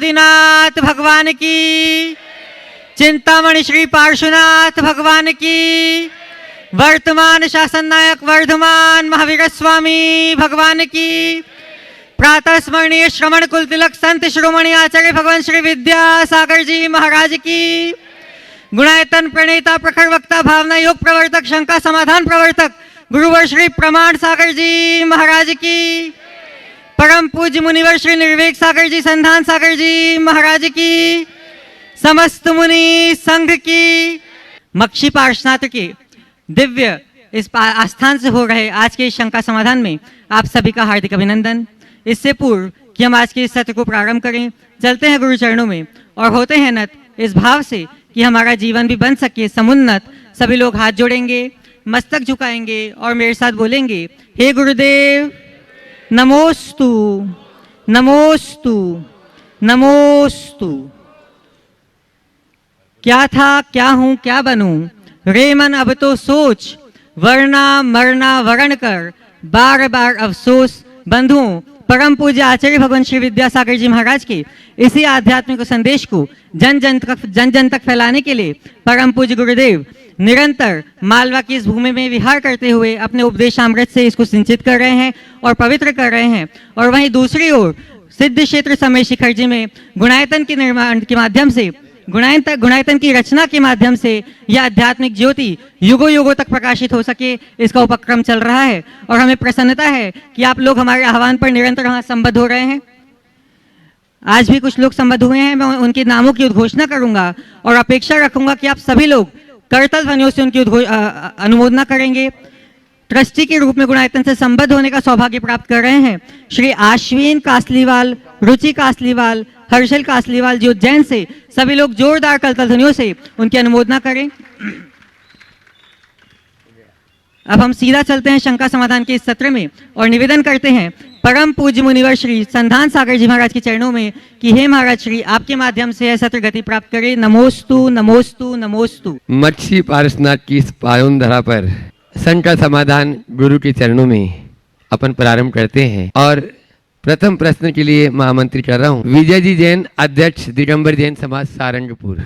आदिनाथ भगवान की, चिंतामणि श्री पार्श्वनाथ भगवान की, वर्तमान शासन नायक वर्धमान महावीर स्वामी भगवान की, प्रातः स्मरणीय श्रवण कुल तिलक संत शिरोमणि आचार्य भगवान श्री विद्यासागर जी महाराज की, गुणायतन प्रणेता प्रखर वक्ता भावना योग प्रवर्तक शंका समाधान प्रवर्तक गुरुवर श्री प्रमाण सागर जी महाराज की, परम पूज्य मुनिवर श्री निर्वेक सागर जी संधान सागर जी महाराज की, समस्त मुनि संघ की। मक्षी पार्श्वनाथ के दिव्य इस आस्थान से हो रहे आज के शंका समाधान में आप सभी का हार्दिक अभिनंदन। इससे पूर्व कि हम आज के इस सत्र को प्रारंभ करें, चलते हैं गुरु चरणों में और होते हैं नत इस भाव से कि हमारा जीवन भी बन सके समुन्नत। सभी लोग हाथ जोड़ेंगे, मस्तक झुकाएंगे और मेरे साथ बोलेंगे, हे गुरुदेव नमोस्तु नमोस्तु नमोस्तु। क्या था क्या हूं क्या बनूं, रे मन अब तो सोच, वरना मरना वरण कर, बार बार अफसोस। बंधुओं, परम पूज्य आचार्य भगवान श्री विद्यासागर जी महाराज के इसी आध्यात्मिक संदेश को जन जन तक फैलाने के लिए परम पूज्य गुरुदेव निरंतर मालवा की इस भूमि में विहार करते हुए अपने उपदेशामृत से इसको सिंचित कर रहे हैं और पवित्र कर रहे हैं। और वहीं दूसरी ओर सिद्ध क्षेत्र समय शिखर जी में गुणायतन के निर्माण के माध्यम से गुणायतन की रचना के माध्यम से यह आध्यात्मिक ज्योति युगों युगों तक प्रकाशित हो सके, इसका उपक्रम चल रहा है। और हमें प्रसन्नता है कि आप लोग हमारे आह्वान पर निरंतर वहां संबद्ध हो रहे हैं। आज भी कुछ लोग संबद्ध हुए हैं, मैं उनके नामों की उद्घोषणा करूंगा और अपेक्षा रखूंगा कि आप सभी लोग करतल ध्वनियों से उनकी अनुमोदना करेंगे। ट्रस्टी के रूप में गुणायतन से संबद्ध होने का सौभाग्य प्राप्त कर रहे हैं श्री आश्विन कासलीवाल, रुचि कासलीवाल, हर्षल कासलीवाल जी उज्जैन से। सभी लोग जोरदार करतल ध्वनियों से उनकी अनुमोदना करें। अब हम सीधा चलते हैं शंका समाधान के इस सत्र में और निवेदन करते हैं परम पूज्य मुनिवर श्री संधान सागर जी महाराज के चरणों में कि हे महाराज श्री आपके माध्यम से यह सत्र गति प्राप्त करे। नमोस्तु नमोस्तु नमोस्तु। मक्षी पार्श्वनाथ की इस पावन धरा पर शंका समाधान गुरु के चरणों में अपन प्रारंभ करते हैं और प्रथम प्रश्न के लिए मैं आमंत्रित कर रहा हूं विजय जी जैन, अध्यक्ष दिगंबर जैन समाज सारंगपुर।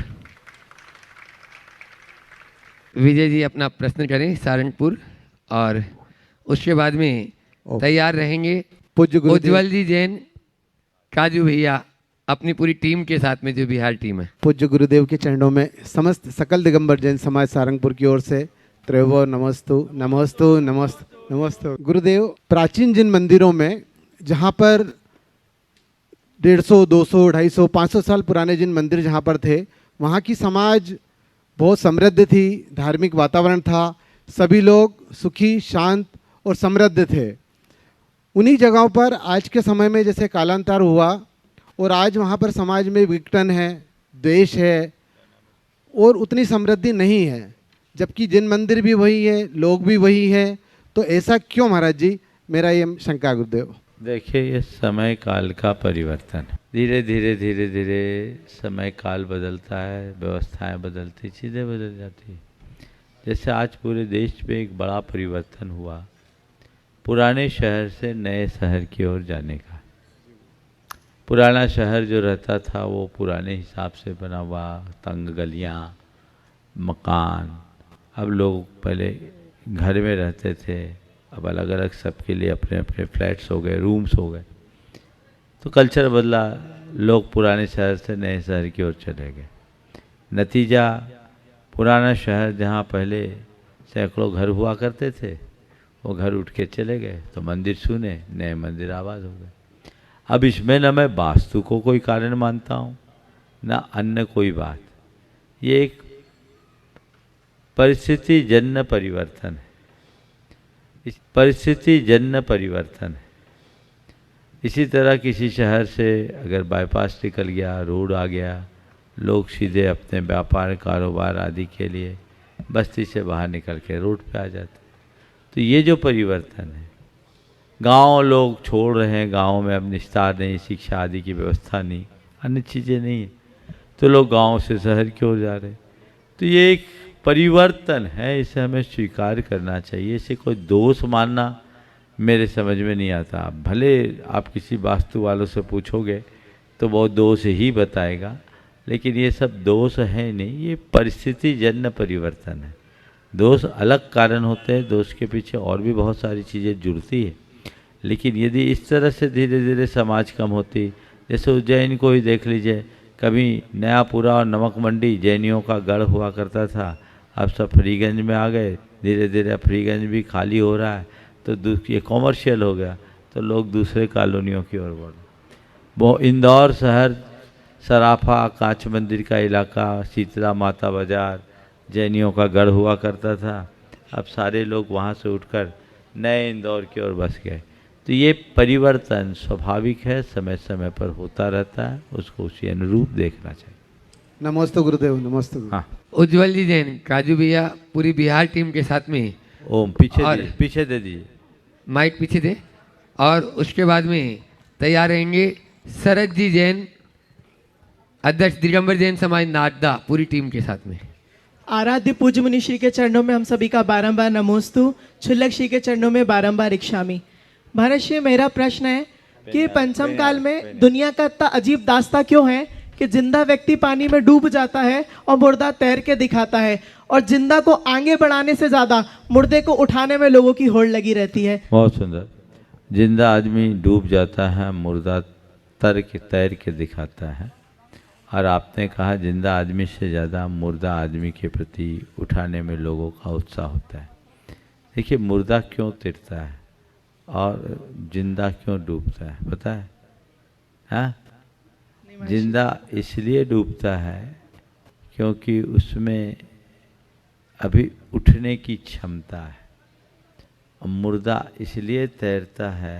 विजय जी अपना प्रश्न करें सारंगपुर और उसके बाद में तैयार रहेंगे उज्जवल जी जैन, काजू भैया अपनी पूरी टीम के साथ में जो बिहार टीम है। पूज्य गुरुदेव के चरणों में समस्त सकल दिगंबर जैन समाज सारंगपुर की ओर से त्रैवो नमस्तु नमस्तु नमस्तु नमस्तु। गुरुदेव, प्राचीन जिन मंदिरों में जहाँ पर 150, 200, 250, 500 साल पुराने जिन मंदिर जहाँ पर थे, वहाँ की समाज बहुत समृद्ध थी, धार्मिक वातावरण था, सभी लोग सुखी, शांत और समृद्ध थे। उन्हीं जगहों पर आज के समय में जैसे कालांतर हुआ और आज वहाँ पर समाज में विघटन है, द्वेष है और उतनी समृद्धि नहीं है, जबकि जिन मंदिर भी वही है, लोग भी वही है। तो ऐसा क्यों महाराज जी, मेरा ये शंका गुरुदेव। देखिए, ये समय काल का परिवर्तन है। धीरे धीरे धीरे धीरे समय काल बदलता है, व्यवस्थाएं बदलती, चीज़ें बदल जाती है। जैसे आज पूरे देश में एक बड़ा परिवर्तन हुआ, पुराने शहर से नए शहर की ओर जाने का। पुराना शहर जो रहता था वो पुराने हिसाब से बना हुआ, तंग गलियाँ, मकान। अब लोग पहले घर में रहते थे, अब अलग अलग सबके लिए अपने अपने फ्लैट्स हो गए, रूम्स हो गए। तो कल्चर बदला, लोग पुराने शहर से नए शहर की ओर चले गए। नतीजा, पुराना शहर जहाँ पहले सैकड़ों घर हुआ करते थे, वो घर उठ के चले गए, तो मंदिर सुने, नए मंदिर आबाद हो गए। अब इसमें न मैं वास्तु को कोई कारण मानता हूँ, न अन्य कोई बात। ये एक परिस्थिति जन्य परिवर्तन है। इस परिस्थिति जन्य परिवर्तन है। इसी तरह किसी शहर से अगर बाईपास निकल गया, रोड आ गया, लोग सीधे अपने व्यापार कारोबार आदि के लिए बस्ती से बाहर निकल के रोड पे आ जाते। तो ये जो परिवर्तन है, गांव लोग छोड़ रहे हैं, गांव में अब निस्तार नहीं, शिक्षा आदि की व्यवस्था नहीं, अन्य चीज़ें नहीं है, तो लोग गांव से शहर की ओर जा रहे हैं। तो ये एक परिवर्तन है, इसे हमें स्वीकार करना चाहिए। इसे कोई दोष मानना मेरे समझ में नहीं आता। भले आप किसी वास्तु वालों से पूछोगे तो वो दोष ही बताएगा, लेकिन ये सब दोष है नहीं, ये परिस्थिति जन्य परिवर्तन है। दोष अलग कारण होते हैं, दोष के पीछे और भी बहुत सारी चीज़ें जुड़ती है। लेकिन यदि इस तरह से धीरे धीरे समाज कम होती, जैसे उज्जैन को ही देख लीजिए, कभी नयापुरा और नमक मंडी जैनियों का गढ़ हुआ करता था, अब सब फ्रीगंज में आ गए, धीरे धीरे फ्रीगंज भी खाली हो रहा है, तो ये कॉमर्शियल हो गया, तो लोग दूसरे कॉलोनियों की ओर बढ़। वो इंदौर शहर, सराफा, कांच मंदिर का इलाका, शीतला माता बाजार जैनियों का गढ़ हुआ करता था, अब सारे लोग वहाँ से उठकर नए इंदौर की ओर बस गए। तो ये परिवर्तन स्वाभाविक है, समय समय पर होता रहता है, उसको उसी अनुरूप देखना चाहिए। नमस्ते गुरुदेव, नमस्ते गुरुदेव। हाँ, उज्जवल जी जैन, काजू भैया पूरी बिहार टीम के साथ में ओम पीछे दे दीजिए, माइक पीछे दे, और उसके बाद में तैयार रहेंगे शरद जी जैन, अध्यक्ष दिगंबर जैन समाज नाटदा, पूरी टीम के साथ में। आराध्य पूज्य मुनि श्री के चरणों में हम सभी का बारंबार नमोस्तु, छुल्लक श्री के चरणों में बारंबार इक्षामी। महाराज श्री, मेरा प्रश्न है कि पंचम काल में दुनिया का इतना अजीब दास्ता क्यों है कि जिंदा व्यक्ति पानी में डूब जाता है और मुर्दा तैर के दिखाता है, और जिंदा को आगे बढ़ाने से ज्यादा मुर्दे को उठाने में लोगों की होड़ लगी रहती है। बहुत सुंदर। जिंदा आदमी डूब जाता है, मुर्दा तैर के दिखाता है, और आपने कहा जिंदा आदमी से ज़्यादा मुर्दा आदमी के प्रति उठाने में लोगों का उत्साह होता है। देखिए, मुर्दा क्यों तैरता है और जिंदा क्यों डूबता है, पता है? हाँ, जिंदा इसलिए डूबता है क्योंकि उसमें अभी उठने की क्षमता है, और मुर्दा इसलिए तैरता है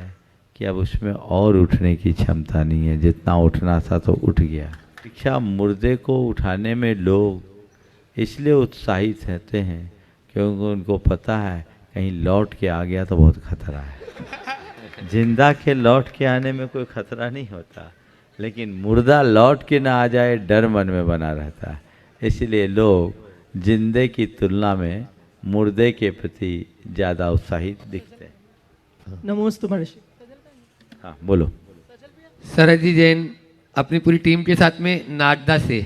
कि अब उसमें और उठने की क्षमता नहीं है, जितना उठना था तो उठ गया। शिक्षा मुर्दे को उठाने में लोग इसलिए उत्साहित रहते हैं क्योंकि उनको पता है कहीं लौट के आ गया तो बहुत खतरा है। जिंदा के लौट के आने में कोई खतरा नहीं होता, लेकिन मुर्दा लौट के ना आ जाए डर मन में बना रहता है। इसलिए लोग जिंदे की तुलना में मुर्दे के प्रति ज़्यादा उत्साहित दिखते हैं। नमोस्तु महाराज। हाँ, बोलो। शरद जी जैन अपनी पूरी टीम के साथ में नाटदा से,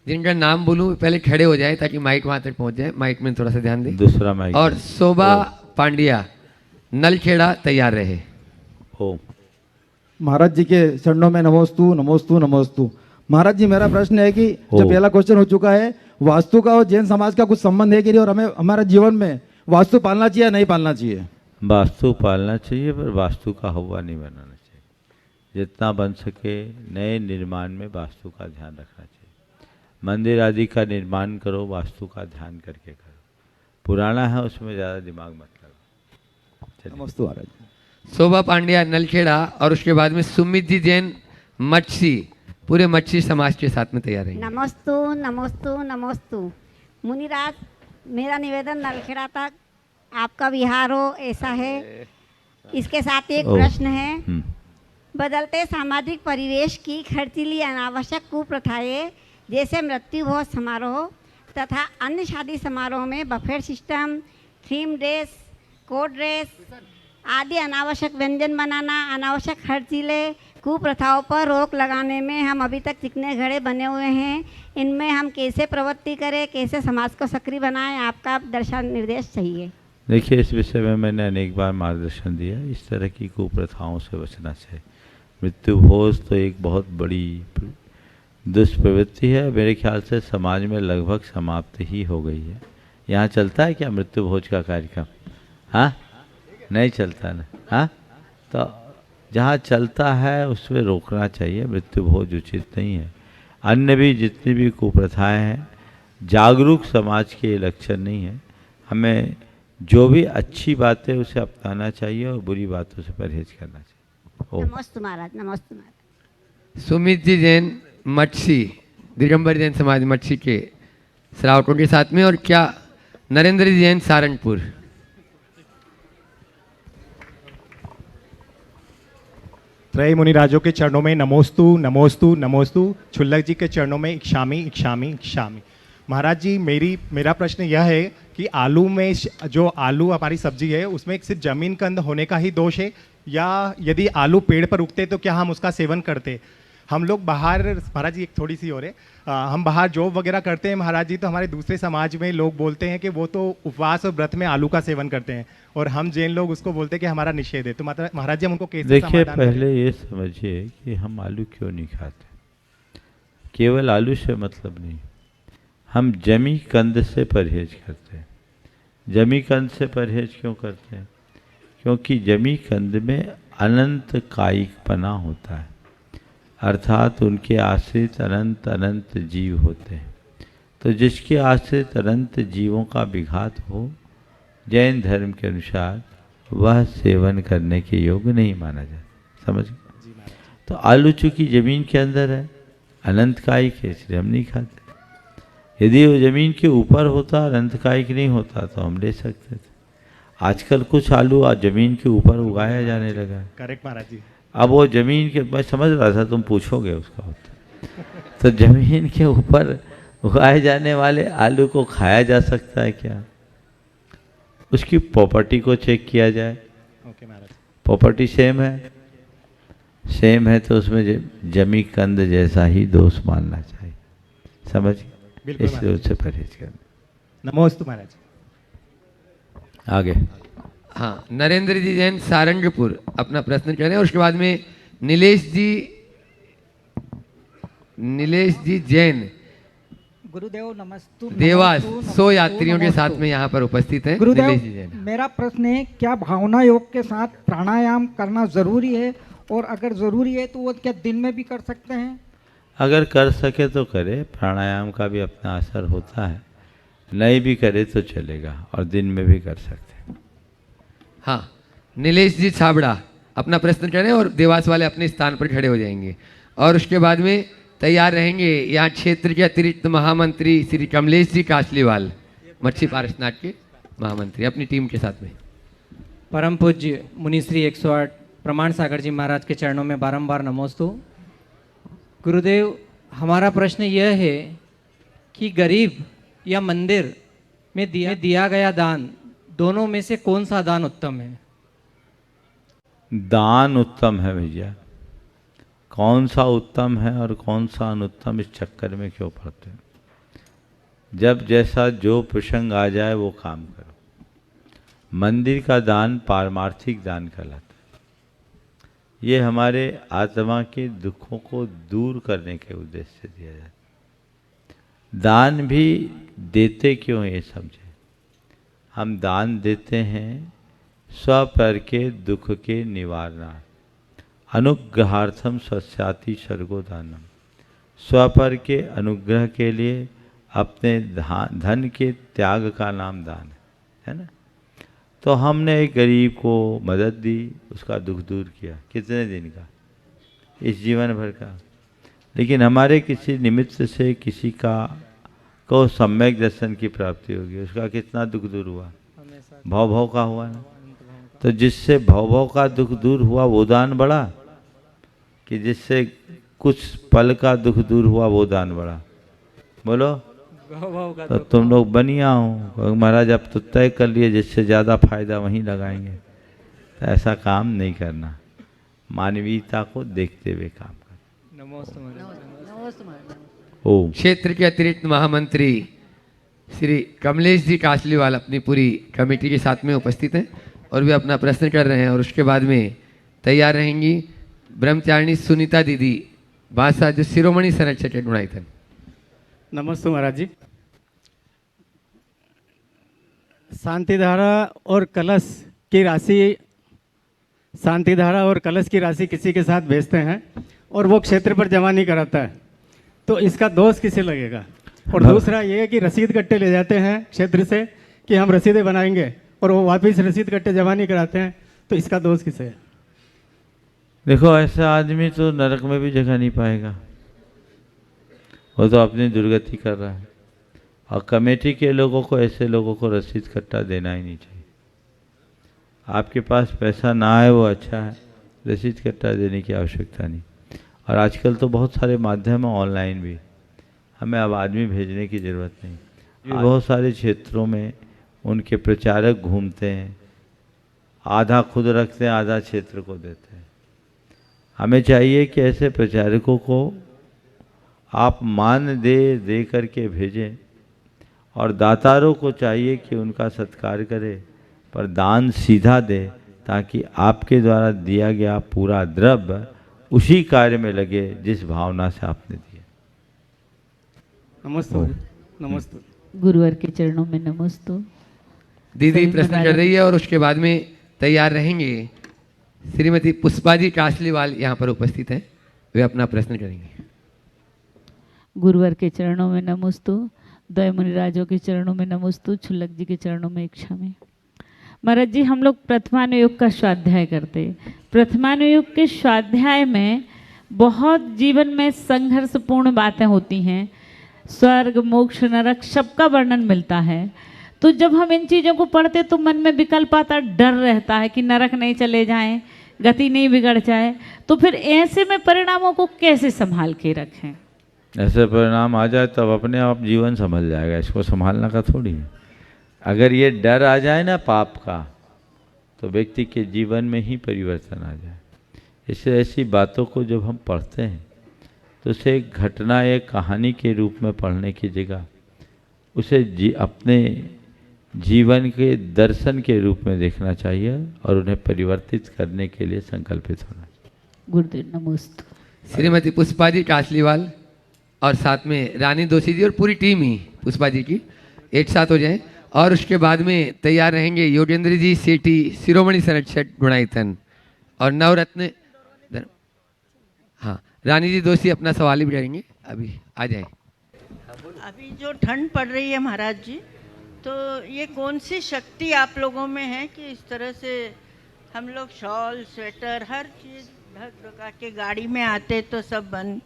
जिनका नाम बोलूं पहले खड़े हो जाए ताकि माइक वहां तक पहुंच जाए, माइक में थोड़ा सा ध्यान दें। दूसरा माइक। और शोभा पांड्या, नलखेड़ा, तैयार रहे। ओम। महाराज जी के चरणों में नमोस्तु नमोस्तु नमोस्तु। महाराज जी, मेरा प्रश्न है कि जो पहला क्वेश्चन हो चुका है, वास्तु का और जैन समाज का कुछ संबंध है कि नहीं, और हमें हमारे जीवन में वास्तु पालना चाहिए या नहीं पालना चाहिए? वास्तु पालना चाहिए, पर वास्तु का हवा नहीं बनाना चाहिए। जितना बन सके नए निर्माण में वास्तु का ध्यान रखना चाहिए। मंदिर आदि का निर्माण करो, वास्तु का ध्यान करके करो। पुराना है उसमें ज़्यादा दिमाग मत लगाओ। नमस्ते महाराज। शोभा पांड्या, नलखेड़ा, और उसके बाद में सुमित जी जैन, मच्छी, पूरे मच्छी समाज के साथ में तैयार रहेंगे। नमस्तु नमस्तु नमस्तु। मुनिराज, मेरा निवेदन नलखेड़ा तक आपका विहार हो ऐसा है। इसके साथ एक प्रश्न है। बदलते सामाजिक परिवेश की खर्चीली अनावश्यक कुप्रथाएं जैसे मृत्यु भोज समारोह तथा अन्य शादी समारोह में buffet system, theme dress, code dress आदि अनावश्यक व्यंजन बनाना, अनावश्यक खर्चीले कुप्रथाओं पर रोक लगाने में हम अभी तक चिकने घड़े बने हुए हैं। इनमें हम कैसे प्रवृत्ति करें, कैसे समाज को सक्रिय बनाएं, आपका दिशा निर्देश चाहिए। देखिए, इस विषय में मैंने अनेक बार मार्गदर्शन दिया। इस तरह की कुप्रथाओं से बचना चाहिए। मृत्यु भोज तो एक बहुत बड़ी दुष्प्रवृत्ति है, मेरे ख्याल से समाज में लगभग समाप्त ही हो गई है। यहाँ चलता है क्या मृत्यु भोज का कार्यक्रम? हाँ, नहीं चलता ना। हाँ, तो जहाँ चलता है उसमें रोकना चाहिए। मृत्यु भोज उचित नहीं है। अन्य भी जितनी भी कुप्रथाएं हैं, जागरूक समाज के लक्षण नहीं है। हमें जो भी अच्छी बातें उसे अपनाना चाहिए और बुरी बातों से परहेज करना चाहिए। नमस्ते महाराज। नमस्ते महाराज। सुमित जी जैन, मच्छी, दिगंबर जैन समाज मच्छी के श्रावकों के साथ में, और क्या नरेंद्र जी जैन, सहारनपुर। त्रय मुनिराजों के चरणों में नमोस्तु नमोस्तु नमोस्तु। छुल्लक जी के चरणों में इक्षामी इक्षामी इक्षामी। महाराज जी, मेरा प्रश्न यह है कि आलू में, जो आलू हमारी सब्जी है उसमें सिर्फ जमीन कंद होने का ही दोष है, या यदि आलू पेड़ पर उगते तो क्या हम उसका सेवन करते? हम लोग बाहर, महाराज जी एक थोड़ी सी और है, हम बाहर जॉब वगैरह करते हैं महाराज जी, तो हमारे दूसरे समाज में लोग बोलते हैं कि वो तो उपवास और व्रत में आलू का सेवन करते हैं, और हम जैन लोग उसको बोलते हैं कि हमारा निषेध है। तो महाराज जी हम उनको कैसे देखिए, समाधान करें? पहले ये समझिए कि हम आलू क्यों नहीं खाते। केवल आलू से मतलब नहीं, हम जमी कंद से परहेज करते हैं। जमी कंद से परहेज क्यों करते हैं? क्योंकि जमी कंद में अनंत कायिकपना होता है, अर्थात उनके आश्रित अनंत अनंत जीव होते हैं। तो जिसके आश्रित अनंत जीवों का विघात हो, जैन धर्म के अनुसार वह सेवन करने के योग्य नहीं माना जाता। समझ गए? तो आलू चूँकि जमीन के अंदर है, अनंत कायिक है, इसलिए हम नहीं खाते। यदि वो जमीन के ऊपर होता, अनंत कायिक नहीं होता, तो हम ले सकते थे। आजकल कुछ आलू जमीन के ऊपर उगाया जाने लगा है। करेक्ट महाराज जी। अब वो जमीन के, मैं समझ रहा था तुम पूछोगे उसका उत्तर। तो जमीन के ऊपर उगाए जाने वाले आलू को खाया जा सकता है क्या? उसकी प्रॉपर्टी को चेक किया जाए। ओके महाराज। प्रॉपर्टी सेम है तो उसमें जमी कंद जैसा ही दोष मानना चाहिए। समझ गए? बिल्कुल इसलिए महाराज। उससे परहेज करना। नमोस्तु महाराज। आगे हाँ, नरेंद्र जी जैन सारंगपुर अपना प्रश्न करें, और उसके बाद में नीलेश जी जैन गुरुदेव नमस्तु देवास नमस्तु, 100 नमस्तु, यात्रियों के नमस्तु। साथ में यहाँ पर उपस्थित हैं। गुरुदेव नीलेश जी जैन। मेरा प्रश्न है, क्या भावना योग के साथ प्राणायाम करना जरूरी है, और अगर जरूरी है तो वो क्या दिन में भी कर सकते हैं? अगर कर सके तो करे, प्राणायाम का भी अपना असर होता है। नहीं भी करे तो चलेगा, और दिन में भी कर सकते हैं। हाँ, नीलेश जी छाबड़ा अपना प्रश्न करें, और देवास वाले अपने स्थान पर खड़े हो जाएंगे, और उसके बाद में तैयार रहेंगे यहाँ क्षेत्र के अतिरिक्त महामंत्री श्री कमलेश जी कासलीवाल, मच्छी पारसनाथ के महामंत्री, अपनी टीम के साथ में। परम पूज्य मुनिश्री 108 प्रमाण सागर जी महाराज के चरणों में बारंबार नमोस्तु। गुरुदेव, हमारा प्रश्न यह है कि गरीब या मंदिर में दिया गया दान, दोनों में से कौन सा दान उत्तम है? दान उत्तम है भैया। कौन सा उत्तम है और कौन सा अनुत्तम, इस चक्कर में क्यों पड़ते हैं? जब जैसा जो प्रसंग आ जाए वो काम करो। मंदिर का दान पारमार्थिक दान कहलाता है। ये हमारे आत्मा के दुखों को दूर करने के उद्देश्य से दिया जाता है। दान भी देते क्यों, ये समझे। हम दान देते हैं स्वपर के दुख के निवारणार्थ, अनुग्रहार्थम स्वस्याति सर्गो दानम। स्वपर के अनुग्रह के लिए अपने धन के त्याग का नाम दान है ना। तो हमने एक गरीब को मदद दी, उसका दुख दूर किया। कितने दिन का? इस जीवन भर का। लेकिन हमारे किसी निमित्त से किसी को सम्यक दर्शन की प्राप्ति होगी, उसका कितना दुख दूर हुआ? भव का हुआ ना। तो जिससे भव का दुख दूर हुआ वो दान बड़ा, कि जिससे कुछ पल का दुख दूर हुआ वो दान बड़ा? बोलो। तो तुम लोग बनिया हो महाराज, अब तो तय कर लिए जिससे ज़्यादा फायदा वहीं लगाएंगे। तो ऐसा काम नहीं करना, मानवीयता को देखते हुए काम करना। ओम। क्षेत्र के अतिरिक्त महामंत्री श्री कमलेश जी कासलीवाल अपनी पूरी कमेटी के साथ में उपस्थित हैं, और वे अपना प्रश्न कर रहे हैं, और उसके बाद में तैयार रहेंगी ब्रह्मचारिणी सुनीता दीदी बादशाह, जो शिरोमणि संरक्षक है गुणायतन। नमस्ते महाराज जी। शांतिधारा और कलश की राशि, शांतिधारा और कलश की राशि किसी के साथ भेजते हैं और वो क्षेत्र पर जमा नहीं कराता है, तो इसका दोष किसे लगेगा? और दूसरा ये है कि रसीद कट्टे ले जाते हैं क्षेत्र से कि हम रसीदें बनाएंगे, और वो वापस रसीद कट्टे जमा नहीं कराते हैं, तो इसका दोष किसे है? देखो, ऐसा आदमी तो नरक में भी जगह नहीं पाएगा, वो तो अपनी दुर्गति कर रहा है। और कमेटी के लोगों को, ऐसे लोगों को रसीद कट्टा देना ही नहीं चाहिए। आपके पास पैसा ना आए वो अच्छा है, रसीद कट्टा देने की आवश्यकता नहीं। और आजकल तो बहुत सारे माध्यम हैं ऑनलाइन भी, हमें अब आदमी भेजने की ज़रूरत नहीं। बहुत सारे क्षेत्रों में उनके प्रचारक घूमते हैं, आधा खुद रखते हैं, आधा क्षेत्र को देते हैं। हमें चाहिए कि ऐसे प्रचारकों को आप मान दे करके भेजें, और दातारों को चाहिए कि उनका सत्कार करें, पर दान सीधा दे, ताकि आपके द्वारा दिया गया पूरा द्रव्य उसी कार्य में लगे जिस भावना से आपने दिया। नमस्ते नमस्ते। गुरुवर के चरणों में नमस्तु। दीदी प्रश्न कर रही है और उसके बाद में तैयार रहेंगे श्रीमती पुष्पा जी कासलीवाल यहाँ पर उपस्थित हैं, वे अपना प्रश्न करेंगे। गुरुवर के चरणों में नमस्तु, द्वय मुनिराजों के चरणों में नमस्तु, छुल्लक जी के चरणों में इच्छामि। महाराज जी, हम लोग प्रथमानुयोग का स्वाध्याय करते। प्रथमानुयोग के स्वाध्याय में बहुत जीवन में संघर्षपूर्ण बातें होती हैं, स्वर्ग मोक्ष नरक सबका वर्णन मिलता है। तो जब हम इन चीज़ों को पढ़ते तो मन में विकल्प आता, डर रहता है कि नरक नहीं चले जाएं, गति नहीं बिगड़ जाए। तो फिर ऐसे में परिणामों को कैसे संभाल के रखें? ऐसे परिणाम आ जाए तब अपने आप जीवन संभल जाएगा, इसको संभालना का थोड़ी है। अगर ये डर आ जाए ना पाप का, तो व्यक्ति के जीवन में ही परिवर्तन आ जाए। इससे ऐसी बातों को जब हम पढ़ते हैं तो उसे एक घटना, एक कहानी के रूप में पढ़ने की जगह उसे अपने जीवन के दर्शन के रूप में देखना चाहिए और उन्हें परिवर्तित करने के लिए संकल्पित होना चाहिए। गुरुदेव नमस्ते। श्रीमती पुष्पा जी कासलीवाल और साथ में रानी दोषी जी और पूरी टीम ही पुष्पा जी की एक साथ हो जाए, और उसके बाद में तैयार रहेंगे योगेंद्र जी सेठी, शिरोमणि संरक्षक गुणायतन और नवरत्न। हाँ, रानी जी दोषी अपना सवाल ही करेंगे, अभी आ जाए। अभी जो ठंड पड़ रही है महाराज जी, तो ये कौन सी शक्ति आप लोगों में है कि इस तरह से हम लोग शॉल स्वेटर हर चीज़ ढक ढका के गाड़ी में आते तो सब बंद।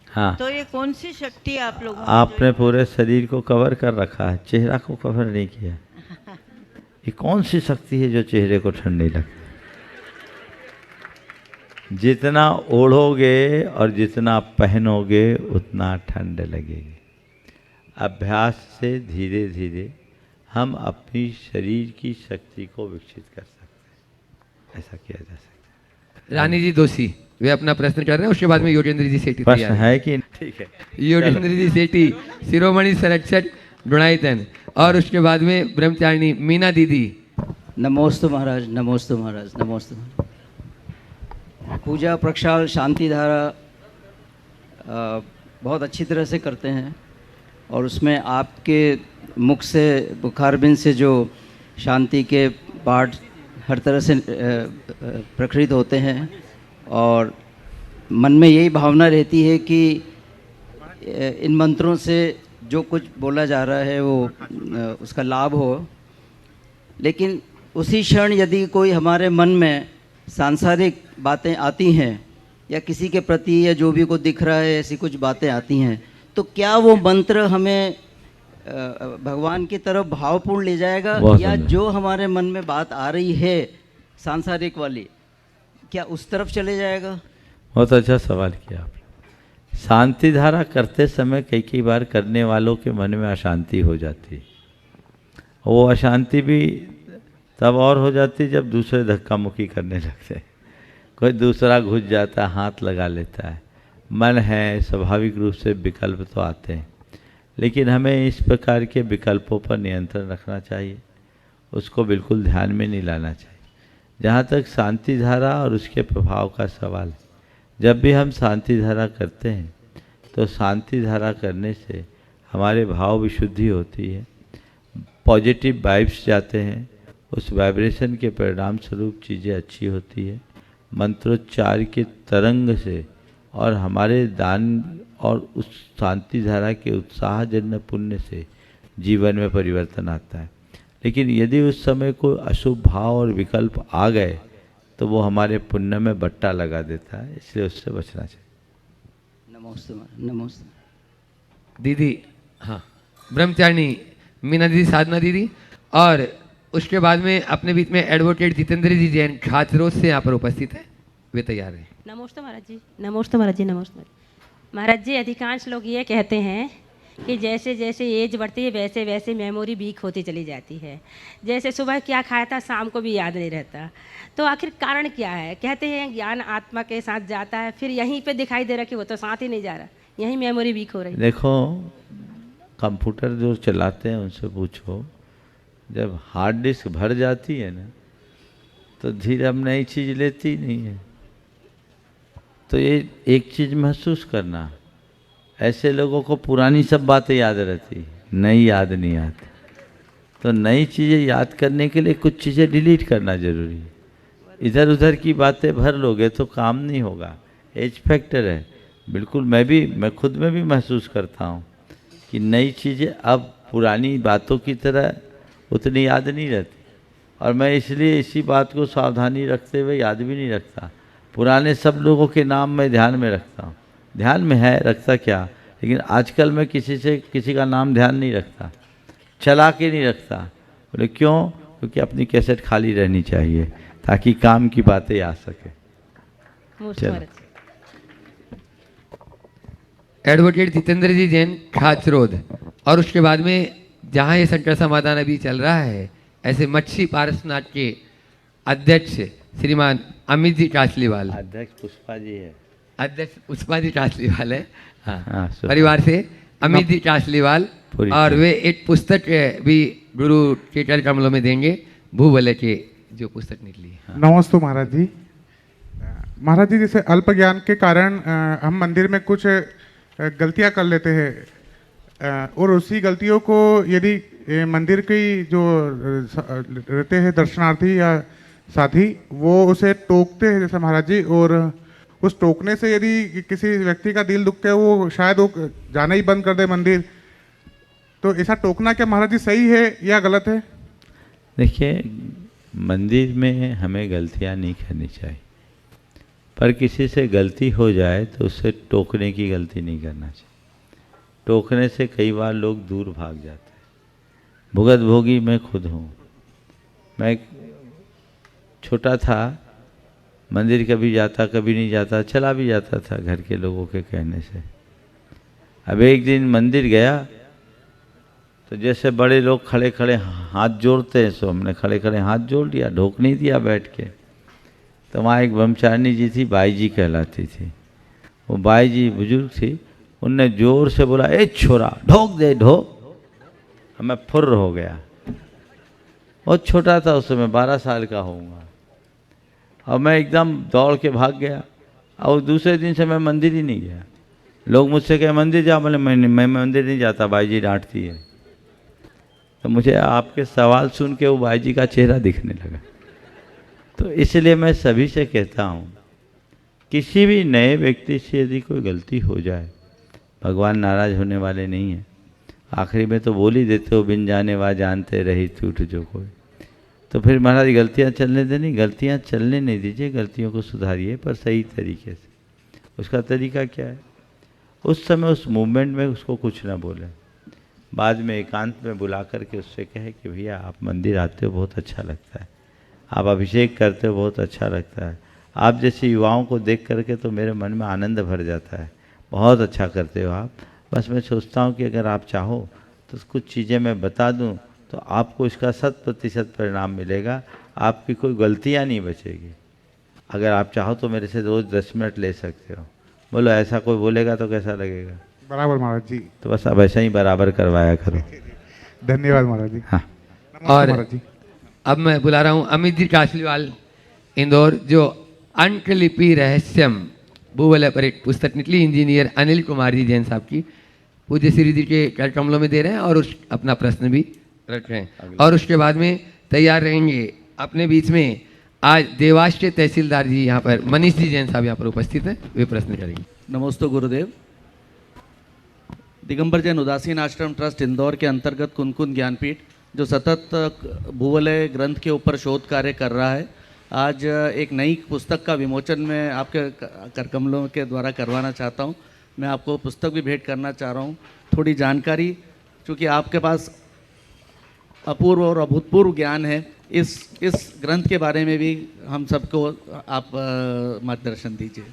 हाँ, तो ये कौन सी शक्ति आप लोगों में? आपने पूरे शरीर को कवर कर रखा है, चेहरा को कवर नहीं किया। ये कौन सी शक्ति है जो चेहरे को ठंड नहीं लगती? जितना ओढ़ोगे और जितना पहनोगे उतना ठंड लगेगी। अभ्यास से धीरे धीरे हम अपनी शरीर की शक्ति को विकसित कर सकते हैं, ऐसा किया जा सकता है। रानी जी दोषी वे अपना प्रश्न कर रहे हैं, उसके बाद में योगेंद्र जी सेठी प्रश्न है कि ठीक है। योगेंद्र जी सेठी, शिरोमणि संरक्षक गुणायतन, और उसके बाद में ब्रह्मचारिणी मीना दीदी। नमोस्तु महाराज, नमोस्तु महाराज, नमोस्तु। पूजा प्रक्षाल शांति धारा बहुत अच्छी तरह से करते हैं, और उसमें आपके मुख से बुखारबिंद से जो शांति के पाठ हर तरह से प्रकटित होते हैं, और मन में यही भावना रहती है कि इन मंत्रों से जो कुछ बोला जा रहा है वो उसका लाभ हो। लेकिन उसी क्षण यदि कोई हमारे मन में सांसारिक बातें आती हैं या किसी के प्रति या जो भी को दिख रहा है ऐसी कुछ बातें आती हैं, तो क्या वो मंत्र हमें भगवान की तरफ भावपूर्ण ले जाएगा, या जो हमारे मन में बात आ रही है सांसारिक वाली, क्या उस तरफ चले जाएगा? बहुत अच्छा सवाल किया आपने। शांति धारा करते समय कई बार करने वालों के मन में अशांति हो जाती है। वो अशांति भी तब और हो जाती है जब दूसरे धक्का मुक्की करने लगते हैं, कोई दूसरा घुस जाता है, हाथ लगा लेता है। मन है, स्वाभाविक रूप से विकल्प तो आते हैं, लेकिन हमें इस प्रकार के विकल्पों पर नियंत्रण रखना चाहिए, उसको बिल्कुल ध्यान में नहीं लाना चाहिए। जहाँ तक शांति धारा और उसके प्रभाव का सवाल है, जब भी हम शांति धारा करते हैं तो शांति धारा करने से हमारे भाव विशुद्धि होती है, पॉजिटिव वाइब्स जाते हैं, उस वाइब्रेशन के परिणाम स्वरूप चीज़ें अच्छी होती है। मंत्रोच्चार के तरंग से और हमारे दान और उस शांति धारा के उत्साहजन्य पुण्य से जीवन में परिवर्तन आता है। लेकिन यदि उस समय कोई अशुभ भाव और विकल्प आ गए तो वो हमारे पुण्य में बट्टा लगा देता है, इसलिए उससे बचना चाहिए। नमस्ते नमस्ते दीदी। हाँ, ब्रह्मचारिणी मीना दीदी, साधना दीदी, और उसके बाद में अपने बीच में एडवोकेट जितेंद्र जी जैन खाचरोज से यहाँ पर उपस्थित है, वे तैयार हैं। नमस्ते महाराज जी, नमस्ते महाराज जी, नमस्ते महाराज जी। अधिकांश लोग ये कहते हैं कि जैसे जैसे एज बढ़ती है वैसे वैसे मेमोरी वीक होती चली जाती है। जैसे सुबह क्या खाया था शाम को भी याद नहीं रहता। तो आखिर कारण क्या है? कहते हैं ज्ञान आत्मा के साथ जाता है, फिर यहीं पे दिखाई दे रहा कि वो तो साथ ही नहीं जा रहा, यहीं मेमोरी वीक हो रही है। देखो, कंप्यूटर जो चलाते हैं उनसे पूछो, जब हार्ड डिस्क भर जाती है ना तो धीरे अब नई चीज़ लेती नहीं है। तो ये एक चीज़ महसूस करना, ऐसे लोगों को पुरानी सब बातें याद रहती, नई याद नहीं आती। तो नई चीज़ें याद करने के लिए कुछ चीज़ें डिलीट करना ज़रूरी है। इधर उधर की बातें भर लोगे तो काम नहीं होगा। एज फैक्टर है, बिल्कुल। मैं खुद में भी महसूस करता हूँ कि नई चीज़ें अब पुरानी बातों की तरह उतनी याद नहीं रहती, और मैं इसलिए इसी बात को सावधानी रखते हुए याद भी नहीं रखता। पुराने सब लोगों के नाम मैं ध्यान में रखता हूँ, ध्यान में है, रखता क्या, लेकिन आजकल मैं किसी का नाम ध्यान नहीं रखता, चला के नहीं रखता। बोले क्यों? क्योंकि अपनी कैसेट खाली रहनी चाहिए ताकि काम की बातें आ सके। चलो। एडवोकेट जितेंद्र जी जैन, खाचरोद। और उसके बाद में जहाँ ये संकट समाधान अभी चल रहा है, ऐसे मच्छी पारसनाथ के अध्यक्ष श्रीमान अमित जी कासलीवाल, अध्यक्ष पुष्पा जी है, अध्यक्ष पुष्पा जी कासलीवाल है, हाँ, सुना। परिवार से अमित जी कासलीवाल, और वे एक पुस्तक भी गुरु के कर कमलों में देंगे, भूवलय के जो पुस्तक निकली है। नमस्ते महाराज जी। महाराज जी, जैसे अल्प ज्ञान के कारण हम मंदिर में कुछ गलतियां कर लेते हैं, और उसी गलतियों को यदि मंदिर की जो रहते हैं दर्शनार्थी या साथी, वो उसे टोकते हैं जैसे महाराज जी, और उस टोकने से यदि किसी व्यक्ति का दिल दुख के वो शायद वो जाना ही बंद कर दे मंदिर, तो ऐसा टोकना क्या महाराज जी सही है या गलत है? देखिए, मंदिर में हमें गलतियां नहीं करनी चाहिए, पर किसी से गलती हो जाए तो उससे टोकने की गलती नहीं करना चाहिए। टोकने से कई बार लोग दूर भाग जाते हैं। भुगत भोगी मैं खुद हूँ। मैं छोटा था, मंदिर कभी जाता कभी नहीं जाता, चला भी जाता था घर के लोगों के कहने से। अब एक दिन मंदिर गया तो जैसे बड़े लोग खड़े खड़े हाथ जोड़ते हैं, सो हमने खड़े खड़े हाथ जोड़ लिया, ढोक नहीं दिया बैठ के। तो वहाँ एक ब्रह्मचारिणी जी थी, बाई जी कहलाती थी। वो बाई जी बुजुर्ग थी, उनने जोर से बोला, ए छोरा ढोक दे ढोक। मैं फुर्र हो गया। बहुत छोटा था उस समय, 12 साल का होऊंगा, और मैं एकदम दौड़ के भाग गया। और दूसरे दिन से मैं मंदिर ही नहीं गया। लोग मुझसे कहे मंदिर जा, बोले मैं मंदिर नहीं जाता, बाई जी डांटती है। तो मुझे आपके सवाल सुन के वो बाई जी का चेहरा दिखने लगा। तो इसलिए मैं सभी से कहता हूँ, किसी भी नए व्यक्ति से यदि कोई गलती हो जाए, भगवान नाराज होने वाले नहीं हैं। आखिरी में तो बोल ही देते हो, बिन जाने वा जानते रही टूट जो कोई। तो फिर महाराज गलतियाँ चलने देनी, गलतियाँ चलने नहीं दीजिए, गलतियों को सुधारिए, पर सही तरीके से। उसका तरीका क्या है? उस समय उस मूवमेंट में उसको कुछ ना बोले, बाद में एकांत में बुला करके उससे कहे कि भैया आप मंदिर आते हो बहुत अच्छा लगता है, आप अभिषेक करते हो बहुत अच्छा लगता है, आप जैसे युवाओं को देख करके तो मेरे मन में आनंद भर जाता है, बहुत अच्छा करते हो आप। बस मैं सोचता हूँ कि अगर आप चाहो तो कुछ चीज़ें मैं बता दूँ तो आपको इसका 100% परिणाम मिलेगा, आपकी कोई गलतियाँ नहीं बचेगी। अगर आप चाहो तो मेरे से रोज़ 10 मिनट ले सकते हो। बोलो, ऐसा कोई बोलेगा तो कैसा लगेगा? बराबर महाराज जी। तो बस अब ऐसा ही बराबर करवाया करो। धन्यवाद महाराज जी। हाँ। और महाराज जी, अब मैं बुला रहा हूँ अमित जी कासलीवाल, इंदौर, जो अंकलिपि रहस्यम भूवलय पर एक पुस्तक निकली, इंजीनियर अनिल कुमार जी जैन साहब की, पूज्य श्री जी के कर कमलों में दे रहे हैं, और उस अपना प्रश्न भी रख रहे हैं। और उसके बाद में तैयार रहेंगे अपने बीच में आज देवास के तहसीलदार जी, यहाँ पर मनीष जी जैन साहब यहाँ पर उपस्थित हैं, वे प्रश्न करेंगे। नमस्ते गुरुदेव। दिगंबर जैन उदासीन आश्रम ट्रस्ट इंदौर के अंतर्गत कुनकुन ज्ञानपीठ, जो सतत भूवलय ग्रंथ के ऊपर शोध कार्य कर रहा है, आज एक नई पुस्तक का विमोचन मैं आपके करकमलों के द्वारा करवाना चाहता हूं। मैं आपको पुस्तक भी भेंट करना चाह रहा हूं। थोड़ी जानकारी, चूँकि आपके पास अपूर्व और अभूतपूर्व ज्ञान है, इस ग्रंथ के बारे में भी हम सबको आप मार्गदर्शन दीजिए।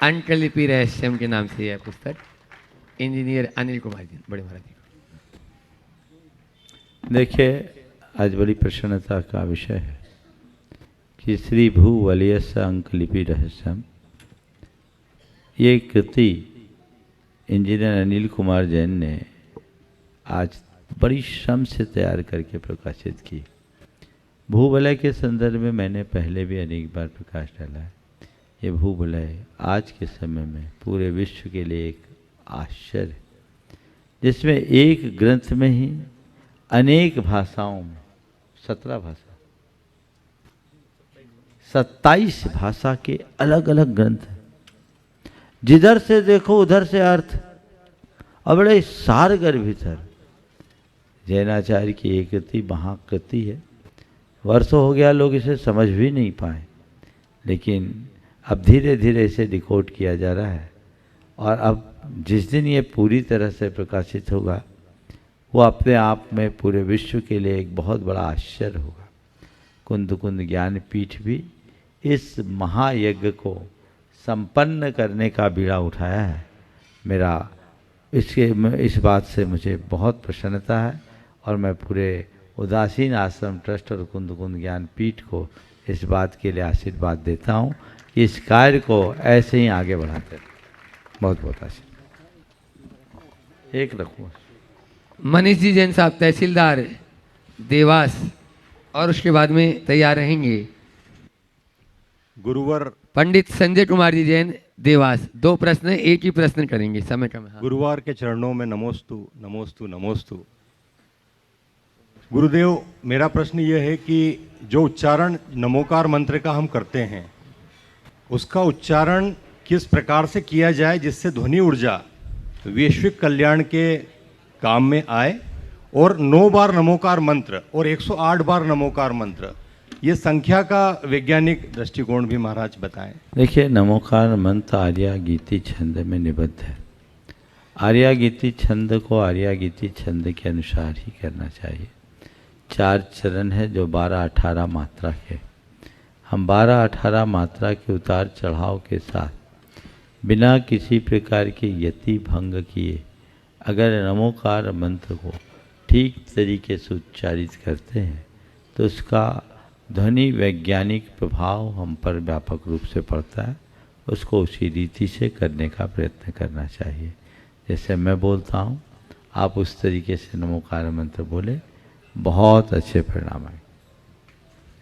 अंकलिपि रहस्यम के नाम से यह पुस्तक इंजीनियर अनिल कुमार जी, बड़े महाराज जी। देखिए, आज बड़ी प्रसन्नता का विषय है कि श्री भू वलयस्य अंकलिपि रहस्यम, ये कृति इंजीनियर अनिल कुमार जैन ने आज बड़ी श्रम से तैयार करके प्रकाशित की। भूवलय के संदर्भ में मैंने पहले भी अनेक बार प्रकाश डाला है। ये भूवलय आज के समय में पूरे विश्व के लिए एक आश्चर्य है, जिसमें एक ग्रंथ में ही अनेक भाषाओं में 17 भाषा 27 भाषा के अलग अलग ग्रंथ हैं। जिधर से देखो उधर से अर्थ, और बड़े सारगर भीतर। जैनाचार्य की एक कृति महाकृति है, वर्षों हो गया लोग इसे समझ भी नहीं पाए, लेकिन अब धीरे धीरे इसे डिकोड किया जा रहा है। और अब जिस दिन ये पूरी तरह से प्रकाशित होगा, वो अपने आप में पूरे विश्व के लिए एक बहुत बड़ा आश्चर्य होगा। कुंद कुंद ज्ञानपीठ भी इस महायज्ञ को संपन्न करने का बीड़ा उठाया है। मेरा इस बात से मुझे बहुत प्रसन्नता है, और मैं पूरे उदासीन आश्रम ट्रस्ट और कुंद कुंद ज्ञानपीठ को इस बात के लिए आशीर्वाद देता हूँ कि इस कार्य को ऐसे ही आगे बढ़ाते रहें। बहुत बहुत आशीर्वाद। एक रखूँ। मनीष जी जैन साहब तहसीलदार देवास, और उसके बाद में तैयार रहेंगे गुरुवर पंडित संजय कुमार जी जैन देवास। 2 प्रश्न, एक ही प्रश्न करेंगे, समय कम है। गुरुवार के चरणों में नमोस्तु नमोस्तु नमोस्तु। गुरुदेव, मेरा प्रश्न यह है कि जो उच्चारण नमोकार मंत्र का हम करते हैं, उसका उच्चारण किस प्रकार से किया जाए जिससे ध्वनि ऊर्जा वैश्विक कल्याण के काम में आए, और 9 बार नमोकार मंत्र और 108 बार नमोकार मंत्र, ये संख्या का वैज्ञानिक दृष्टिकोण भी महाराज बताएं। देखिए, नमोकार मंत्र आर्या गीति छंद में निबद्ध है। आर्या गीति छंद को आर्या गीति छंद के अनुसार ही करना चाहिए। 4 चरण है जो 12-18 मात्रा के। हम 12-18 मात्रा के उतार चढ़ाव के साथ बिना किसी प्रकार के यति भंग किए अगर नमोकार मंत्र को ठीक तरीके से उच्चारित करते हैं, तो उसका ध्वनि वैज्ञानिक प्रभाव हम पर व्यापक रूप से पड़ता है। उसको उसी रीति से करने का प्रयत्न करना चाहिए। जैसे मैं बोलता हूँ, आप उस तरीके से नमोकार मंत्र बोले, बहुत अच्छे परिणाम आए।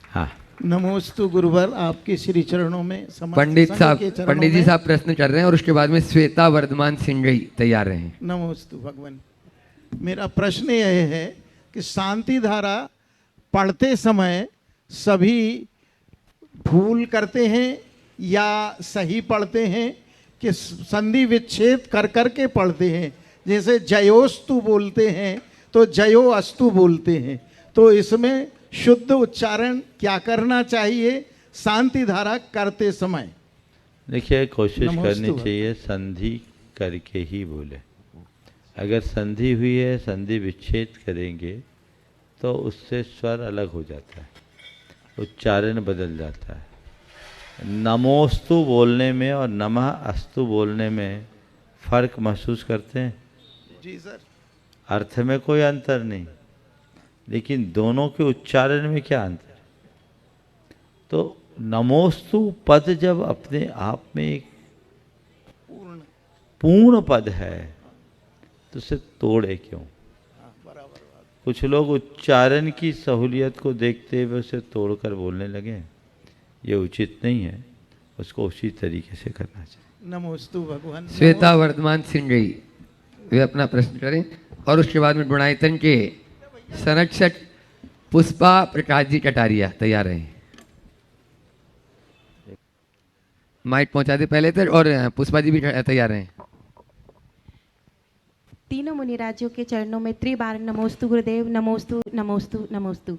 हाँ, नमोस्तु गुरुवर, आपके श्री चरणों में पंडित जी साहब प्रश्न कर रहे हैं, और उसके बाद में श्वेता वर्धमान सिंह तैयार रहे। नमोस्तु भगवान। मेरा प्रश्न यह है कि शांति धारा पढ़ते समय सभी भूल करते हैं या सही पढ़ते हैं, कि संधि विच्छेद कर करके पढ़ते हैं? जैसे जयोस्तु बोलते हैं तो जयो अस्तु बोलते हैं, तो इसमें शुद्ध उच्चारण क्या करना चाहिए शांति धारा करते समय? देखिए, कोशिश करनी चाहिए संधि करके ही बोले। अगर संधि हुई है, संधि विच्छेद करेंगे तो उससे स्वर अलग हो जाता है, उच्चारण बदल जाता है। नमोस्तु बोलने में और नमः अस्तु बोलने में फर्क महसूस करते हैं? जी सर। अर्थ में कोई अंतर नहीं, लेकिन दोनों के उच्चारण में क्या अंतर है? तो नमोस्तु पद जब अपने आप में एक पूर्ण पद है, तो उसे तोड़े क्यों? कुछ लोग उच्चारण की सहूलियत को देखते हुए उसे तोड़कर बोलने लगे, ये उचित नहीं है। उसको उसी तरीके से करना चाहिए। नमोस्तु भगवान। श्वेता वर्धमान सिंह वे अपना प्रश्न करें, और उसके बाद में गुणायतन के संरक्षक पुष्पा प्रकाश जी कटारिया तैयार रहे। माइक पहुंचा दे पहले तक, और पुष्पा जी भी तैयार रहे। तीनों मुनिराजों के चरणों में त्रिबार नमोस्तु गुरुदेव, नमोस्तु नमोस्तु नमोस्तु।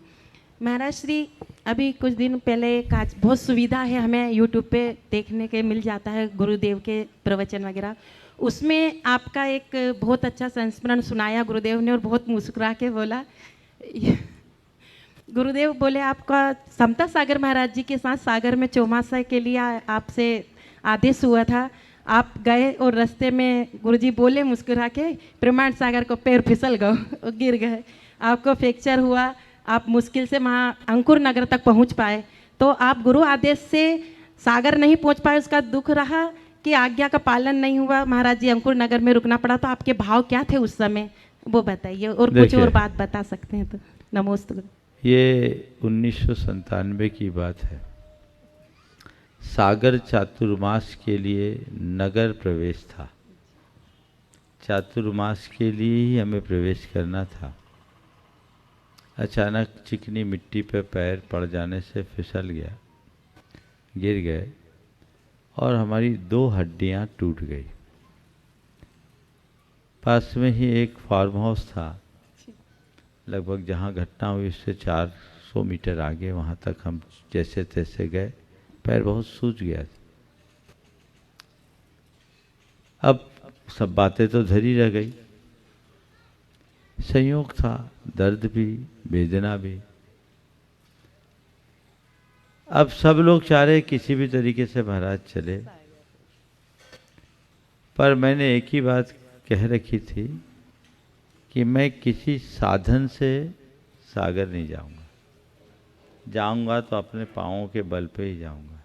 महाराज श्री, अभी कुछ दिन पहले एक आज बहुत सुविधा है, हमें यूट्यूब पे देखने के मिल जाता है गुरुदेव के प्रवचन वगैरह। उसमें आपका एक बहुत अच्छा संस्मरण सुनाया गुरुदेव ने, और बहुत मुस्कुरा के बोला। गुरुदेव बोले आपका समता सागर महाराज जी के साथ सागर में चौमासा के लिए आपसे आदेश हुआ था, आप गए और रास्ते में गुरुजी बोले मुस्कुरा के, प्रमाण सागर को पैर फिसल गए, गिर गए, आपको फ्रैक्चर हुआ, आप मुश्किल से वहाँ अंकुर नगर तक पहुँच पाए। तो आप गुरु आदेश से सागर नहीं पहुँच पाए, उसका दुख रहा कि आज्ञा का पालन नहीं हुआ, महाराज जी अंकुर नगर में रुकना पड़ा, तो आपके भाव क्या थे उस समय, वो बताइए, और कुछ और बात बता सकते हैं तो। नमोस्तु। ये 1997 की बात है। सागर चातुर्मास के लिए नगर प्रवेश था। चातुर्मास के लिए ही हमें प्रवेश करना था। अचानक चिकनी मिट्टी पे पैर पड़ जाने से फिसल गया, गिर गए और हमारी 2 हड्डियां टूट गई। पास में ही एक फार्म हाउस था, लगभग जहाँ घटना हुई उससे 400 मीटर आगे, वहाँ तक हम जैसे तैसे गए, पैर बहुत सूज गया था। अब सब बातें तो धरी रह गई, संयोग था, दर्द भी, वेदना भी। अब सब लोग चाह रहे किसी भी तरीके से महाराज चले, पर मैंने एक ही बात कह रखी थी कि मैं किसी साधन से सागर नहीं जाऊंगा, जाऊंगा तो अपने पाँवों के बल पे ही जाऊंगा।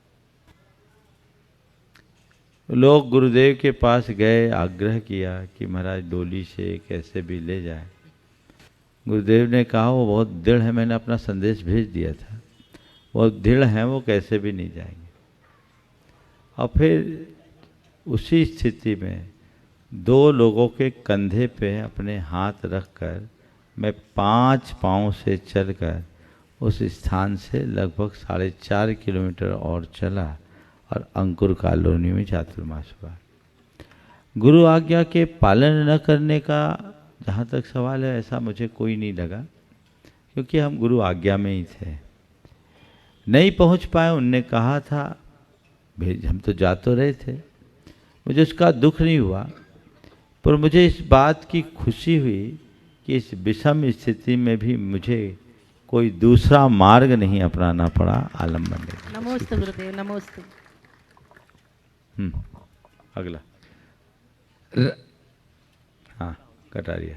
लोग गुरुदेव के पास गए, आग्रह किया कि महाराज डोली से कैसे भी ले जाए। गुरुदेव ने कहा वो बहुत दृढ़ है, मैंने अपना संदेश भेज दिया था, वो दृढ़ हैं, वो कैसे भी नहीं जाएंगे। और फिर उसी स्थिति में 2 लोगों के कंधे पे अपने हाथ रखकर मैं 5 पाँव से चलकर उस स्थान से लगभग 4.5 किलोमीटर और चला और अंकुर कॉलोनी में चातुर्मास हुआ। गुरु आज्ञा के पालन न करने का जहाँ तक सवाल है, ऐसा मुझे कोई नहीं लगा, क्योंकि हम गुरु आज्ञा में ही थे। नहीं पहुँच पाए, उनने कहा था भेज, हम तो जा तो रहे थे, मुझे उसका दुख नहीं हुआ, पर मुझे इस बात की खुशी हुई कि इस विषम स्थिति में भी मुझे कोई दूसरा मार्ग नहीं अपनाना पड़ा आलम्बन लेने। नमोस्तु गुरुदेव, नमोस्तु। अगला हाँ, कटारिया।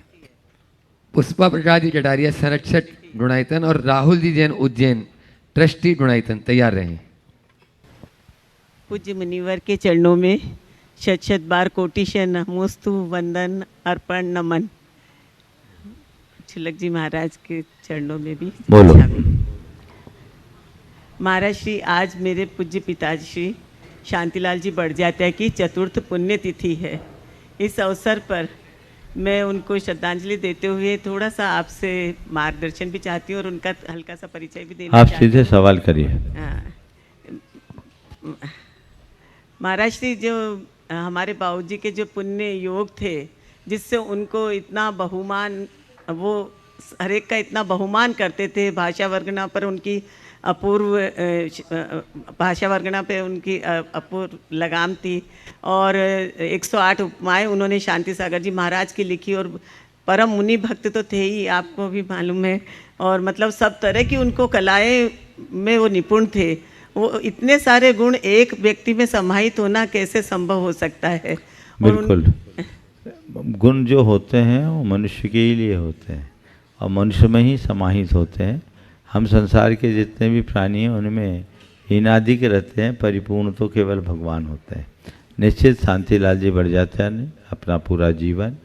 पुष्पा प्रकाश जी कटारिया संरक्षक गुणायतन और राहुल जी जैन उज्जैन ट्रस्टी गुणायतन तैयार रहे। पूज्य मुनिवर के चरणों में शत शत बार कोटिशय नमोस्तु, वंदन, अर्पण, नमन। छुलक जी महाराज के चरणों में भी बोलो। महाराज श्री, आज मेरे पूज्य पिताजी श्री शांतिलाल जी बड़जात्या की चतुर्थ पुण्यतिथि है। इस अवसर पर मैं उनको श्रद्धांजलि देते हुए थोड़ा सा आपसे मार्गदर्शन भी चाहती हूँ और उनका हल्का सा परिचय भी देना चाहती हूँ। आप सीधे सवाल करिए। महाराज श्री, जो हमारे बाबूजी के जो पुण्य योग थे, जिससे उनको इतना बहुमान, वो हर एक का इतना बहुमान करते थे, भाषा वर्गना पर उनकी अपूर्व भाषा वर्गना पे उनकी अपूर्व लगाम थी, और 108 उपमाएँ उन्होंने शांति सागर जी महाराज की लिखी, और परम मुनि भक्त तो थे ही, आपको भी मालूम है, और मतलब सब तरह की उनको कलाएं में वो निपुण थे। वो इतने सारे गुण एक व्यक्ति में समाहित होना कैसे संभव हो सकता है? बिल्कुल, गुण जो होते हैं वो मनुष्य के ही लिए होते हैं और मनुष्य में ही समाहित होते हैं। हम संसार के जितने भी प्राणी हैं उनमें हीनादिक रहते हैं, परिपूर्ण तो केवल भगवान होते हैं। निश्चित शांतिलाल जी बड़जात्या ने अपना पूरा जीवन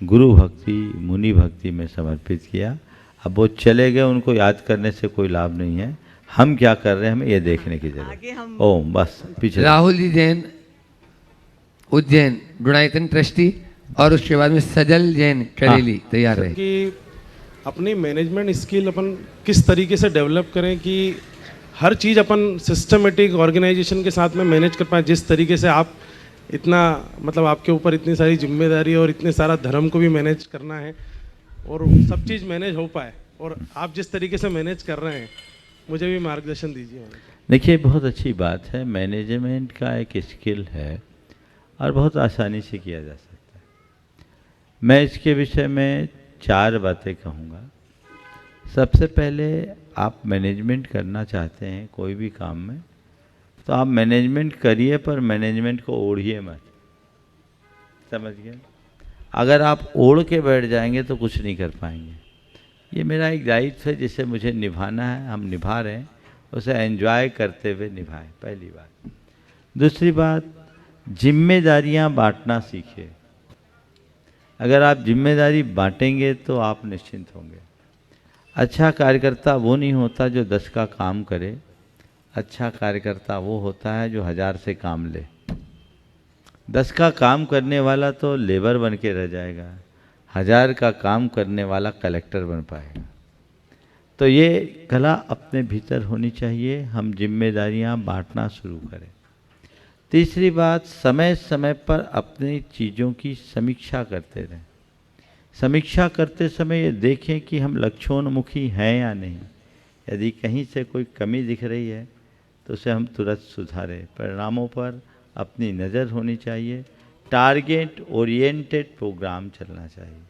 गुरु भक्ति, मुनि भक्ति में समर्पित किया। अब वो चले गए, उनको याद करने से कोई लाभ नहीं है। हम क्या कर रहे हैं हमें ये देखने की जरूरत। ओ बस पीछे। राहुल जी जैन उज्जैन गुणायतन ट्रस्टी और उसके बाद में सजल जैन करेली तैयार रहे। कि अपनी मैनेजमेंट स्किल अपन किस तरीके से डेवलप करें कि हर चीज़ अपन सिस्टमेटिक ऑर्गेनाइजेशन के साथ में मैनेज कर पाए। जिस तरीके से आप इतना, मतलब आपके ऊपर इतनी सारी जिम्मेदारी और इतने सारा धर्म को भी मैनेज करना है और सब चीज़ मैनेज हो पाए, और आप जिस तरीके से मैनेज कर रहे हैं, मुझे भी मार्गदर्शन दीजिए। देखिए, बहुत अच्छी बात है, मैनेजमेंट का एक स्किल है और बहुत आसानी से किया जा सकता है। मैं इसके विषय में 4 बातें कहूँगा। सबसे पहले, आप मैनेजमेंट करना चाहते हैं कोई भी काम में, तो आप मैनेजमेंट करिए, पर मैनेजमेंट को ओढ़िए मत। समझ गए। अगर आप ओढ़ के बैठ जाएंगे तो कुछ नहीं कर पाएंगे। ये मेरा एक दायित्व है जिसे मुझे निभाना है, हम निभा रहे हैं, उसे एंजॉय करते हुए निभाएं, पहली बात। दूसरी बात, जिम्मेदारियां बांटना सीखिए। अगर आप जिम्मेदारी बांटेंगे तो आप निश्चिंत होंगे। अच्छा कार्यकर्ता वो नहीं होता जो 10 का काम करे, अच्छा कार्यकर्ता वो होता है जो 1000 से काम ले। 10 का काम करने वाला तो लेबर बन के रह जाएगा, 1000 का काम करने वाला कलेक्टर बन पाएगा। तो ये कला अपने भीतर होनी चाहिए, हम जिम्मेदारियां बांटना शुरू करें। तीसरी बात, समय समय पर अपनी चीज़ों की समीक्षा करते रहें। समीक्षा करते समय ये देखें कि हम लक्ष्योन्मुखी हैं या नहीं। यदि कहीं से कोई कमी दिख रही है तो उसे हम तुरंत सुधारें। परिणामों पर अपनी नज़र होनी चाहिए, टारगेट ओरिएंटेड प्रोग्राम चलना चाहिए।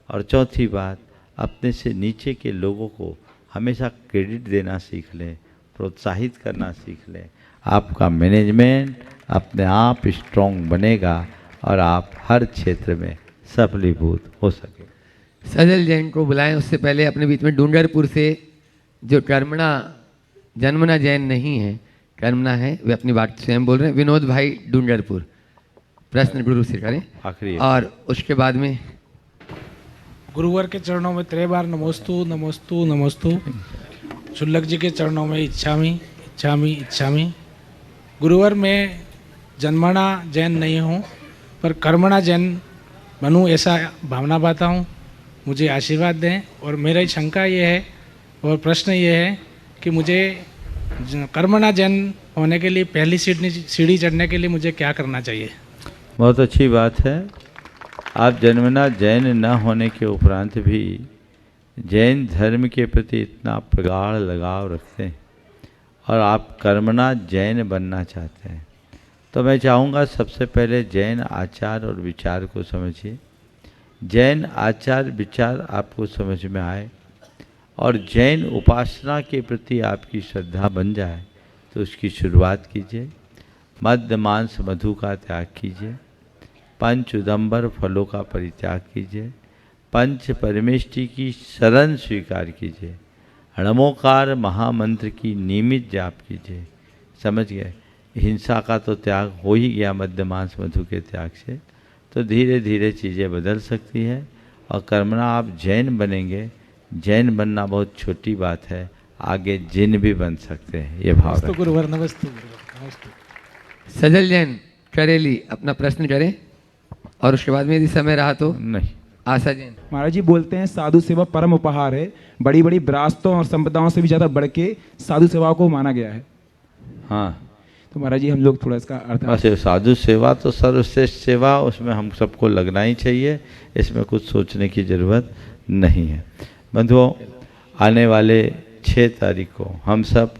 और चौथी बात, अपने से नीचे के लोगों को हमेशा क्रेडिट देना सीख लें, प्रोत्साहित करना सीख लें। आपका मैनेजमेंट अपने आप स्ट्रॉन्ग बनेगा और आप हर क्षेत्र में सफलीभूत हो सके। सजल जैन को बुलाएं। उससे पहले अपने बीच में डूंगरपुर से जो कर्मणा जन्मना जैन नहीं है, कर्मणा है, वे अपनी बात स्वयं बोल रहे हैं। विनोद भाई डूंगरपुर, प्रश्न गुरु से करें आखिरी, और उसके बाद में गुरुवर के चरणों में 3 बार नमोस्तु नमोस्तु नमोस्तु। शुल्लक जी के चरणों में इच्छामी इच्छामी इच्छामी। गुरुवर मैं जन्मना जैन नहीं हूँ पर कर्मणा जैन बनूँ ऐसा भावना पाता हूँ, मुझे आशीर्वाद दें। और मेरी शंका ये है और प्रश्न ये है कि मुझे कर्मणा जैन होने के लिए पहली सीढ़ी चढ़ने के लिए मुझे क्या करना चाहिए? बहुत अच्छी बात है। आप जन्मना जैन न होने के उपरांत भी जैन धर्म के प्रति इतना प्रगाढ़ लगाव रखते हैं और आप कर्मणा जैन बनना चाहते हैं, तो मैं चाहूँगा सबसे पहले जैन आचार और विचार को समझिए। जैन आचार विचार आपको समझ में आए और जैन उपासना के प्रति आपकी श्रद्धा बन जाए तो उसकी शुरुआत कीजिए। मद्य मांस मधु का त्याग कीजिए, पंच उदंबर फलों का परित्याग कीजिए, पंच परमेष्टि की शरण स्वीकार कीजिए, णमोकार महामंत्र की नियमित जाप कीजिए। समझ गए? हिंसा का तो त्याग हो ही गया मद्य मांस मधु के त्याग से, तो धीरे धीरे चीज़ें बदल सकती है और कर्मणा आप जैन बनेंगे। जैन बनना बहुत छोटी बात है, आगे जिन भी बन सकते हैं, ये भाव रखें। गुरुवर नमस्ते। नमस्ते। सजल जैन करेली अपना प्रश्न करें और उसके बाद में यदि समय रहा तो नहीं। आशा जैन। महाराज जी बोलते हैं साधु सेवा परम उपहार है, बड़ी बड़ी विरासतों और संपदाओं से भी ज़्यादा बढ़ के साधु सेवा को माना गया है। हाँ, तो महाराज जी हम लोग थोड़ा इसका अर्थ वैसे साधु सेवा तो सर्वश्रेष्ठ सेवा, उसमें हम सबको लगना ही चाहिए, इसमें कुछ सोचने की ज़रूरत नहीं है। बंधुओं, आने वाले 6 तारीख को हम सब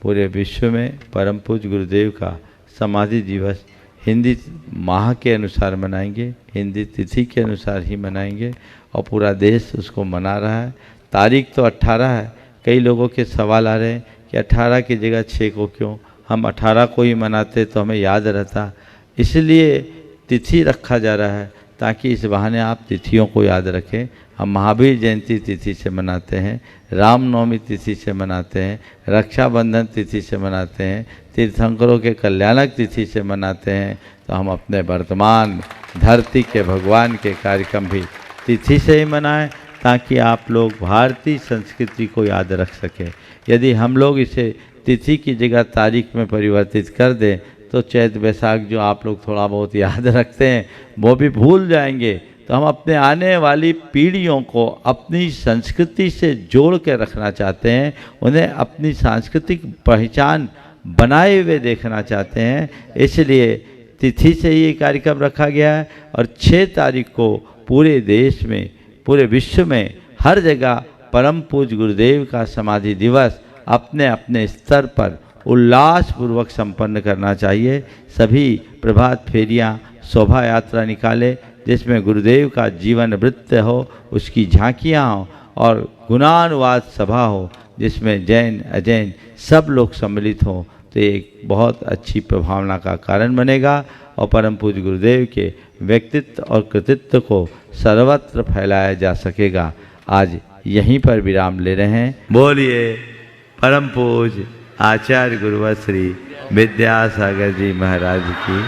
पूरे विश्व में परम पूज्य गुरुदेव का समाधि दिवस हिंदी माह के अनुसार मनाएंगे, हिंदी तिथि के अनुसार ही मनाएंगे और पूरा देश उसको मना रहा है। तारीख तो 18 है। कई लोगों के सवाल आ रहे हैं कि 18 की जगह 6 को क्यों? हम 18 को ही मनाते तो हमें याद रहता, इसलिए तिथि रखा जा रहा है ताकि इस बहाने आप तिथियों को याद रखें। हम महावीर जयंती तिथि से मनाते हैं, रामनवमी तिथि से मनाते हैं, रक्षाबंधन तिथि से मनाते हैं, तीर्थंकरों के कल्याणक तिथि से मनाते हैं। तो हम अपने वर्तमान धरती के भगवान के कार्यक्रम भी तिथि से ही मनाएं ताकि आप लोग भारतीय संस्कृति को याद रख सकें। यदि हम लोग इसे तिथि की जगह तारीख में परिवर्तित कर दें तो चैत वैशाख जो आप लोग थोड़ा बहुत याद रखते हैं वो भी भूल जाएंगे। तो हम अपने आने वाली पीढ़ियों को अपनी संस्कृति से जोड़ के रखना चाहते हैं, उन्हें अपनी सांस्कृतिक पहचान बनाए हुए देखना चाहते हैं, इसलिए तिथि से ये कार्यक्रम रखा गया है। और 6 तारीख को पूरे देश में, पूरे विश्व में हर जगह परम पूज्य गुरुदेव का समाधि दिवस अपने अपने स्तर पर उल्लासपूर्वक संपन्न करना चाहिए। सभी प्रभात फेरियां, शोभा यात्रा निकाले जिसमें गुरुदेव का जीवन वृत्त हो, उसकी झांकियां हों और गुणानुवाद सभा हो जिसमें जैन अजैन सब लोग सम्मिलित हों, तो एक बहुत अच्छी प्रभावना का कारण बनेगा और परम पूज्य गुरुदेव के व्यक्तित्व और कृतित्व को सर्वत्र फैलाया जा सकेगा। आज यहीं पर विराम ले रहे हैं। बोलिए परम पूज्य आचार्य गुरुवर श्री विद्यासागर जी महाराज की